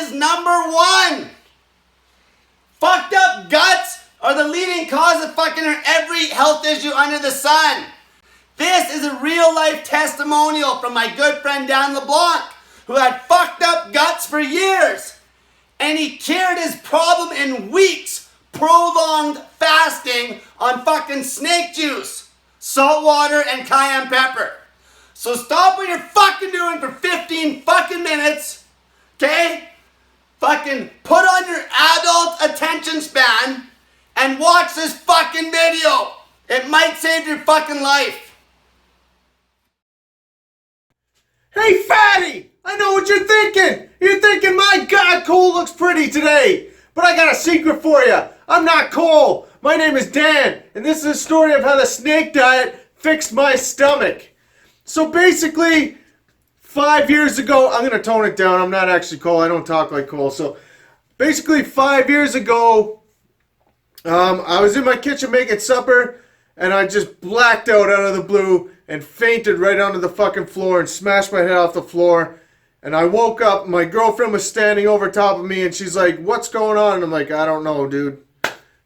is number one. Fucked up guts are the leading cause of fucking every health issue under the sun. This is a real life testimonial from my good friend Dan LeBlanc, who had fucked up guts for years. And he cured his problem in weeks, prolonged fasting on fucking snake juice, salt water, and cayenne pepper. So stop what you're fucking doing for 15 fucking minutes, okay? Fucking put on your adult attention span and watch this fucking video. It might save your fucking life. Hey, fatty! I know what you're thinking! You're thinking, my God, Cole looks pretty today! But I got a secret for you. I'm not Cole. My name is Dan, and this is a story of how the snake diet fixed my stomach. So basically, 5 years ago, I'm going to tone it down. I'm not actually Cole. I don't talk like Cole. So basically, 5 years ago, I was in my kitchen making supper, and I just blacked out of the blue and fainted right onto the fucking floor and smashed my head off the floor. And I woke up, my girlfriend was standing over top of me, and she's like, "What's going on?" And I'm like, "I don't know, dude."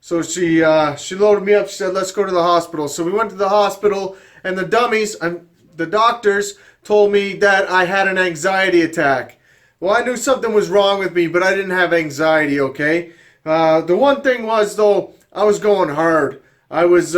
So she loaded me up. She said, "Let's go to the hospital." So we went to the hospital, and the doctors told me that I had an anxiety attack. Well, I knew something was wrong with me, but I didn't have anxiety, okay? The one thing was, though, I was going hard. I was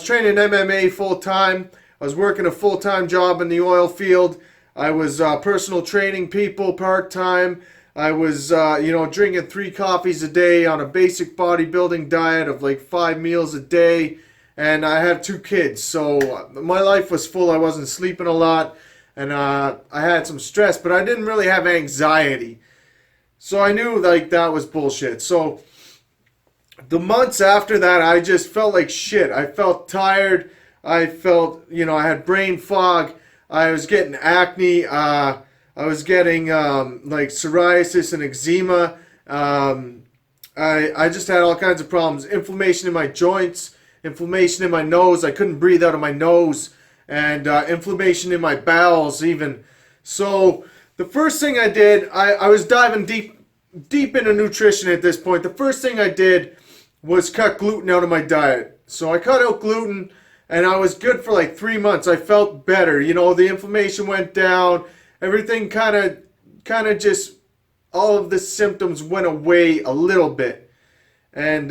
training MMA full-time. I was working a full-time job in the oil field. I was personal training people part-time. I was, drinking 3 coffees a day on a basic bodybuilding diet of like 5 meals a day. And I had 2 kids, so my life was full. I wasn't sleeping a lot, and I had some stress, but I didn't really have anxiety. So I knew like that was bullshit. So the months after that, I just felt like shit. I felt tired. I felt, I had brain fog. I was getting acne. I was getting like psoriasis and eczema. I just had all kinds of problems. Inflammation in my joints. Inflammation in my nose. I couldn't breathe out of my nose. And inflammation in my bowels even. So the first thing I did, I was diving deep into nutrition at this point. The first thing I did was cut gluten out of my diet. So I cut out gluten, and I was good for like 3 months. I felt better. The inflammation went down. Everything kind of just, all of the symptoms went away a little bit. And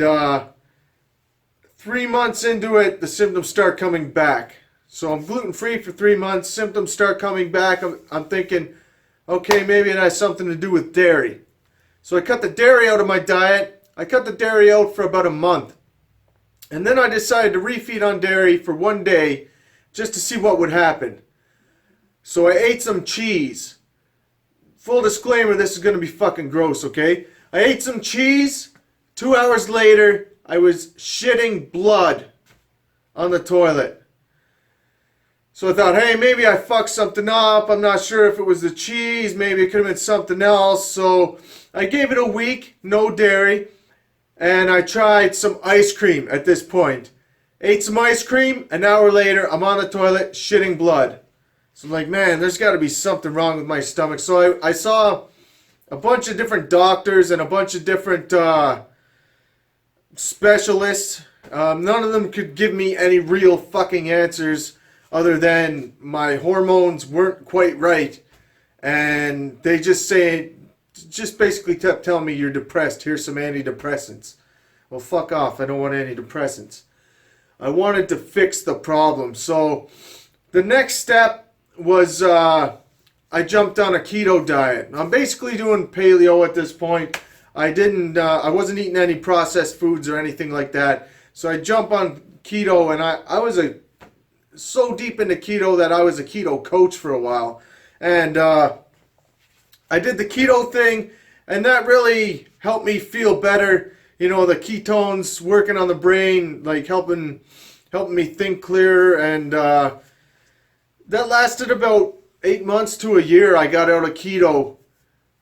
3 months into it, the symptoms start coming back. So I'm gluten-free for 3 months. Symptoms start coming back. I'm thinking, okay, maybe it has something to do with dairy. So I cut the dairy out of my diet. I cut the dairy out for about a month. And then I decided to refeed on dairy for 1 day just to see what would happen. So I ate some cheese. Full disclaimer, this is going to be fucking gross, okay? I ate some cheese. 2 hours later, I was shitting blood on the toilet. So I thought, hey, maybe I fucked something up. I'm not sure if it was the cheese. Maybe it could have been something else. So I gave it a week, no dairy. And I tried some ice cream at this point. Ate some ice cream. An hour later, I'm on the toilet shitting blood. So I'm like, man, there's got to be something wrong with my stomach. So I saw a bunch of different doctors and a bunch of different specialists. None of them could give me any real fucking answers other than my hormones weren't quite right. And they just basically kept telling me, you're depressed, here's some antidepressants. Well, fuck off, I don't want antidepressants. I wanted to fix the problem. So the next step was I jumped on a keto diet. I'm basically doing paleo at this point. I wasn't eating any processed foods or anything like that. So I jumped on keto, and I was so deep into keto that I was a keto coach for a while. And I did the keto thing, and that really helped me feel better. The ketones working on the brain, like helping me think clearer. And that lasted about 8 months to a year. I got out of keto,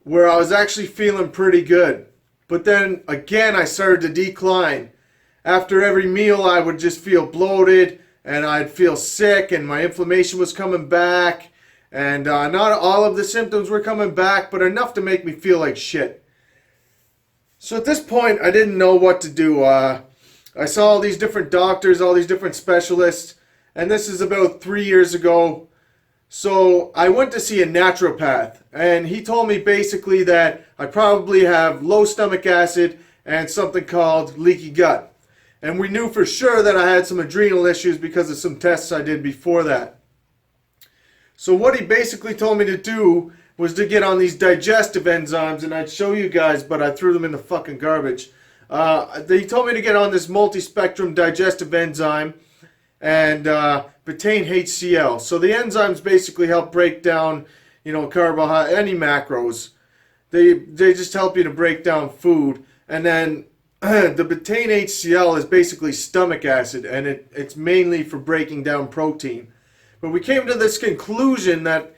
where I was actually feeling pretty good. But then again, I started to decline. After every meal, I would just feel bloated, and I'd feel sick, and my inflammation was coming back. And not all of the symptoms were coming back, but enough to make me feel like shit. So at this point, I didn't know what to do. I saw all these different doctors, all these different specialists, and this is about 3 years ago. So I went to see a naturopath, and he told me basically that I probably have low stomach acid and something called leaky gut. And we knew for sure that I had some adrenal issues because of some tests I did before that. So what he basically told me to do was to get on these digestive enzymes, and I'd show you guys, but I threw them in the fucking garbage. He told me to get on this multi-spectrum digestive enzyme and betaine HCl. So the enzymes basically help break down, carbohydrate, any macros. They just help you to break down food. And then the betaine HCl is basically stomach acid, and it's mainly for breaking down protein. But we came to this conclusion that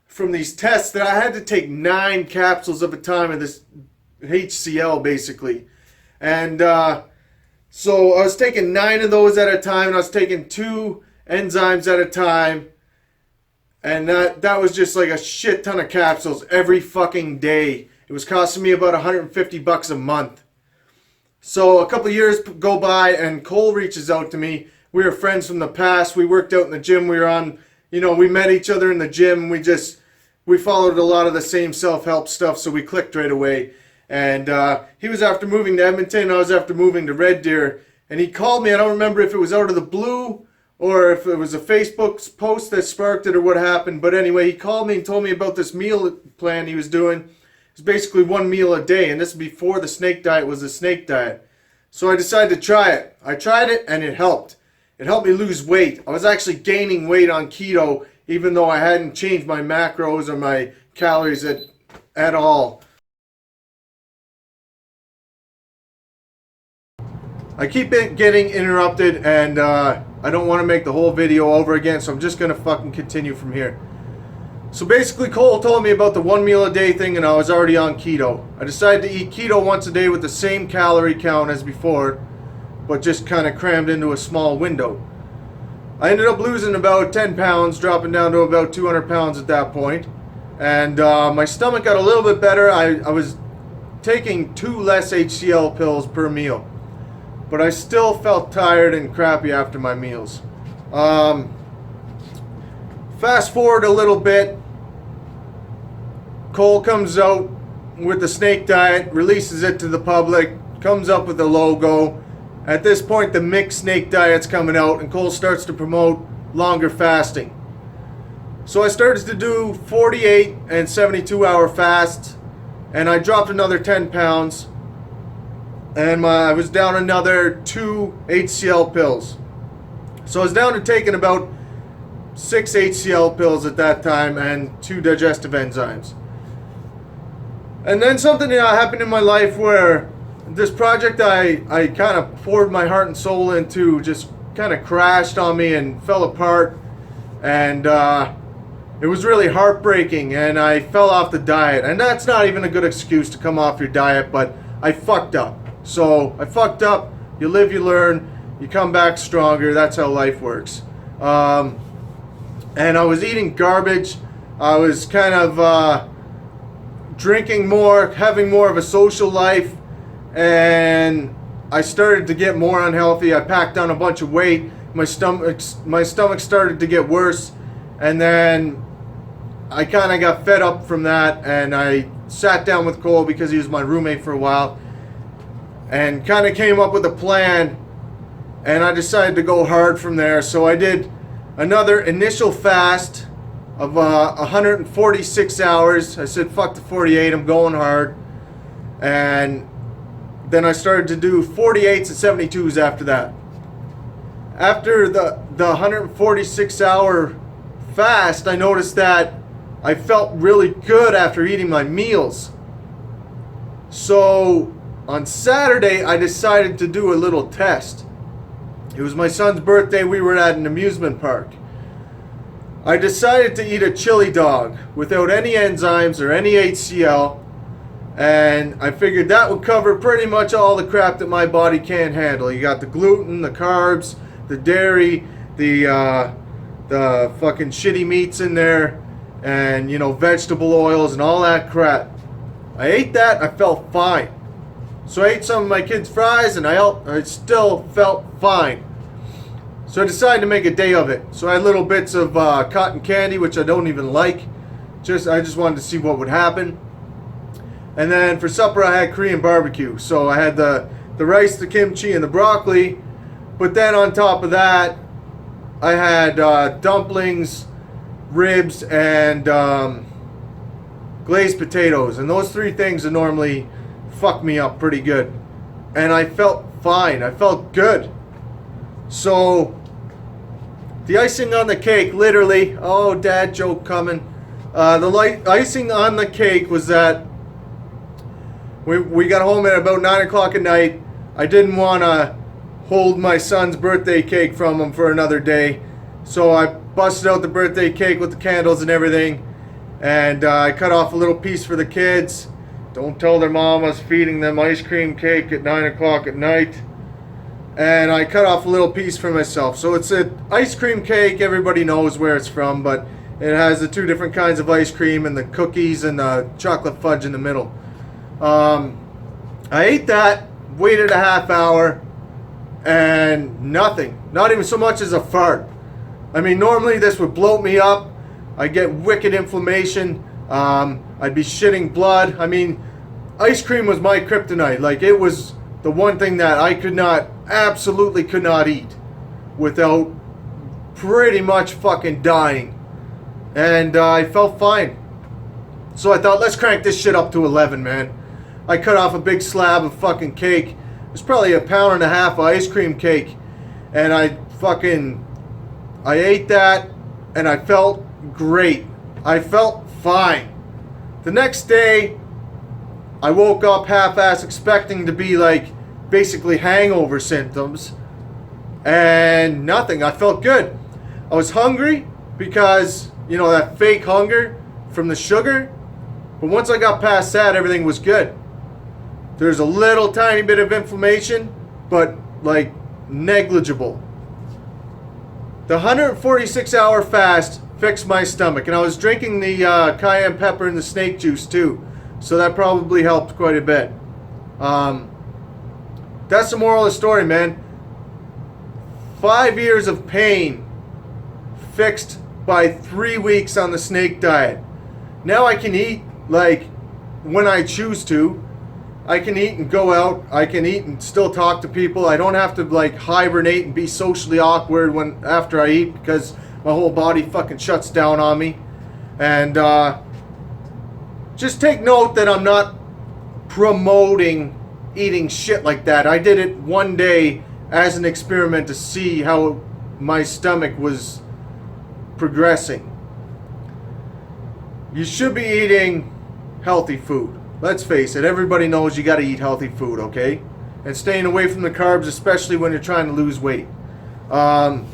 from these tests that I had to take 9 capsules of a time of this HCl basically. And so I was taking 9 of those at a time, and I was taking 2 enzymes at a time. And that was just like a shit ton of capsules every fucking day. It was costing me about $150 a month. So a couple of years go by, and Cole reaches out to me. We were friends from the past. We worked out in the gym. We were on, we met each other in the gym. We followed a lot of the same self-help stuff, so we clicked right away. And he was after moving to Edmonton. I was after moving to Red Deer. And he called me. I don't remember if it was out of the blue or if it was a Facebook post that sparked it or what happened. But anyway, he called me and told me about this meal plan he was doing. It's basically 1 meal a day, and this is before the snake diet was a snake diet. So I decided to try it. I tried it, and it helped. It helped me lose weight. I was actually gaining weight on keto, even though I hadn't changed my macros or my calories at all. I keep getting interrupted, and I don't want to make the whole video over again, so I'm just going to fucking continue from here. So basically, Cole told me about the 1 meal a day thing, and I was already on keto. I decided to eat keto once a day with the same calorie count as before, but just kind of crammed into a small window. I ended up losing about 10 pounds, dropping down to about 200 pounds at that point. And my stomach got a little bit better. I was taking 2 less HCl pills per meal. But I still felt tired and crappy after my meals. Fast forward a little bit. Cole comes out with the snake diet, releases it to the public, comes up with a logo. At this point, the mixed snake diet's coming out, and Cole starts to promote longer fasting. So I started to do 48 and 72-hour fasts, and I dropped another 10 pounds, and I was down another 2 HCl pills. So I was down to taking about 6 HCl pills at that time and 2 digestive enzymes. And then something happened in my life where this project I kind of poured my heart and soul into just kind of crashed on me and fell apart. And it was really heartbreaking, and I fell off the diet. And that's not even a good excuse to come off your diet, but I fucked up. So I fucked up. You live, you learn, you come back stronger. That's how life works. And I was eating garbage. I was kind of drinking more, having more of a social life, and I started to get more unhealthy. I packed on a bunch of weight. My stomach started to get worse, and then I kind of got fed up from that, and I sat down with Cole because he was my roommate for a while, and kind of came up with a plan, and I decided to go hard from there. So I did another initial fast of 146 hours. I said, fuck the 48, I'm going hard. And then I started to do 48s and 72s after that. After the 146 hour fast, I noticed that I felt really good after eating my meals. So on Saturday, I decided to do a little test. It was my son's birthday. We were at an amusement park. I decided to eat a chili dog without any enzymes or any HCl, and I figured that would cover pretty much all the crap that my body can't handle. You got the gluten, the carbs, the dairy, the fucking shitty meats in there, and vegetable oils and all that crap. I ate that, I felt fine. So I ate some of my kids' fries, and I still felt fine. So I decided to make a day of it. So I had little bits of cotton candy, which I don't even like. I just wanted to see what would happen. And then for supper I had Korean barbecue. So I had the rice, the kimchi, and the broccoli. But then on top of that, I had dumplings, ribs, and glazed potatoes. And those three things that normally fuck me up pretty good. And I felt fine. I felt good. So the icing on the cake, literally, oh, dad joke coming. The icing on the cake was that we got home at about 9 o'clock at night. I didn't want to hold my son's birthday cake from him for another day. So I busted out the birthday cake with the candles and everything. And I cut off a little piece for the kids. Don't tell their mom I was feeding them ice cream cake at 9 o'clock at night. And I cut off a little piece for myself. So it's an ice cream cake. Everybody knows where it's from, but it has the two different kinds of ice cream and the cookies and the chocolate fudge in the middle. I ate that, waited a half hour, and nothing. Not even so much as a fart. I mean, normally this would bloat me up. I'd get wicked inflammation. I'd be shitting blood. I mean, ice cream was my kryptonite. Like, it was the one thing that I absolutely could not eat without pretty much fucking dying. And I felt fine. So I thought, let's crank this shit up to 11, man. I cut off a big slab of fucking cake. It was probably 1.5 pounds of ice cream cake. And I ate that, and I felt great. I felt fine. The next day, I woke up half-assed expecting to be like basically hangover symptoms, and nothing. I felt good. I was hungry because, you know, that fake hunger from the sugar, but once I got past that, everything was good. There's a little tiny bit of inflammation, but like negligible. The 146-hour fast fixed my stomach, and I was drinking the cayenne pepper and the snake juice too, so that probably helped quite a bit. That's the moral of the story, man. 5 years of pain fixed by 3 weeks on the snake diet. Now I can eat like when I choose to. I can eat and go out. I can eat and still talk to people. I don't have to like hibernate and be socially awkward after I eat, because my whole body fucking shuts down on me. And just take note that I'm not promoting eating shit like that. I did it one day as an experiment to see how my stomach was progressing. You should be eating healthy food. Let's face it, everybody knows you gotta eat healthy food, okay? And staying away from the carbs, especially when you're trying to lose weight. So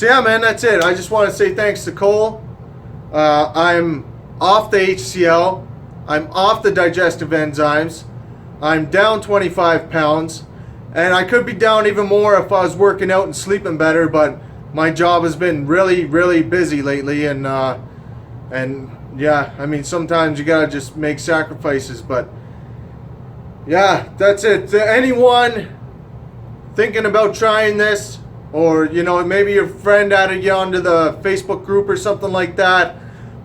yeah, man, that's it. I just want to say thanks to Cole. I'm off the HCl. I'm off the digestive enzymes. I'm down 25 pounds. And I could be down even more if I was working out and sleeping better, but my job has been really, really busy lately, and yeah, I mean, sometimes you gotta just make sacrifices, but yeah, that's it. To anyone thinking about trying this, or, you know, maybe your friend added you onto the Facebook group or something like that,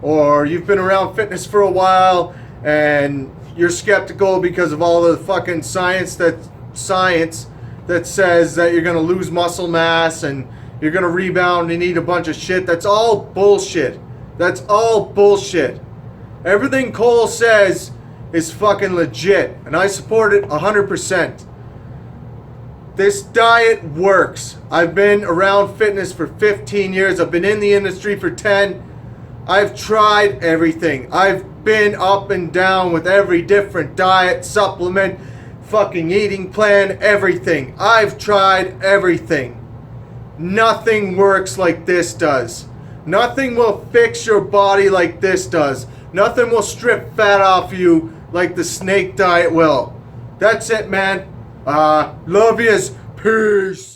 or you've been around fitness for a while and you're skeptical because of all the fucking science that says that you're gonna lose muscle mass and you're gonna rebound and eat a bunch of shit. That's all bullshit. That's all bullshit. Everything Cole says is fucking legit, and I support it 100%. This diet works. I've been around fitness for 15 years. I've been in the industry for 10. I've tried everything. I've been up and down with every different diet, supplement, fucking eating plan, everything. I've tried everything. Nothing works like this does. Nothing will fix your body like this does. Nothing will strip fat off you like the snake diet will. That's it, man. Love yous. Peace.